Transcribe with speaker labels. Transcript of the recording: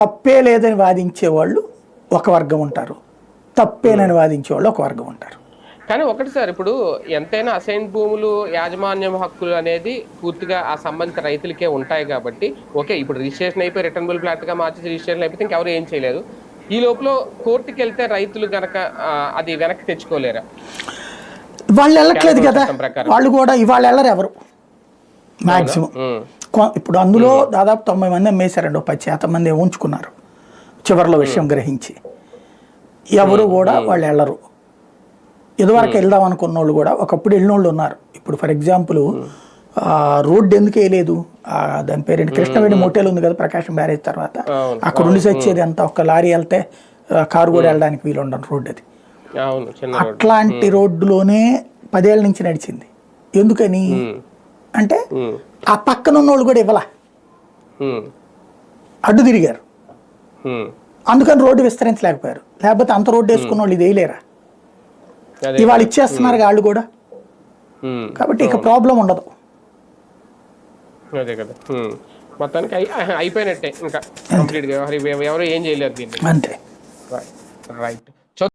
Speaker 1: తప్పే లేదని వాదించే వాళ్ళు ఒక వర్గం ఉంటారు, తప్పేనని వాదించే వాళ్ళు ఒక వర్గం ఉంటారు.
Speaker 2: కానీ ఒకటి సార్, ఇప్పుడు ఎంతైనా అసైన్ భూములు యాజమాన్యం హక్కులు అనేది పూర్తిగా ఆ సంబంధిత రైతులకే ఉంటాయి కాబట్టి ఓకే, ఇప్పుడు రిజిస్ట్రేషన్ అయిపోయి రిటర్నబుల్ ఫ్లాట్ గా మార్చి రిజిస్ట్రేషన్ అయిపోతే ఇంకెవరు ఏం చేయలేదు. ఈ లోపల కోర్టుకి వెళ్తే రైతులు గనక అది వెనక్కి తెచ్చుకోలేరా?
Speaker 1: వాళ్ళు వెళ్ళట్లేదు
Speaker 2: క్యాలెండర్
Speaker 1: కదా,
Speaker 2: చట్టం ప్రకారం
Speaker 1: వాళ్ళు కూడా ఇవాళ వెళ్ళరు ఎవరు మ్యాక్సిమం. ఇప్పుడు అందులో దాదాపు 90 మంది అమ్మేశారండి, 10% మంది ఉంచుకున్నారు చివరిలో విషయం గ్రహించి. ఎవరు కూడా వాళ్ళు వెళ్ళరు. ఇదివరకు వెళ్దాం అనుకున్న వాళ్ళు కూడా ఒకప్పుడు వెళ్ళిన వాళ్ళు ఉన్నారు. ఇప్పుడు ఫర్ ఎగ్జాంపుల్ రోడ్డు ఎందుకు వేయలేదు, దాని పేరేంటి, కృష్ణవేణి మోటేల్ ఉంది కదా ప్రకాశం బ్యారేజ్ తర్వాత, అక్కడ ఉండి వచ్చేది అంత ఒక లారీ వెళ్తే కారు కూడా వెళ్ళడానికి వీలు ఉండదు రోడ్డు అది. అట్లాంటి రోడ్డులోనే 10 ఏళ్ళ నుంచి నడిచింది. ఎందుకని అంటే ఆ పక్కన ఉన్న వాళ్ళు కూడా ఇవ్వాల, అడ్డు తిరిగారు, అందుకని రోడ్డు విస్తరించలేకపోయారు. లేకపోతే అంత రోడ్డు వేసుకున్న వాళ్ళు ఇది వేయలేరా, ఇవాళ ఇచ్చేస్తున్నారు వాళ్ళు కూడా. కాబట్టి ఇక ప్రాబ్లం ఉండదు.
Speaker 2: అదే కదా, మొత్తానికి అయిపోయినట్టే ఇంకా కంప్లీట్ గా, ఎవరు ఏం చేయలేరు దీన్ని.
Speaker 1: అంతే,
Speaker 2: రైట్.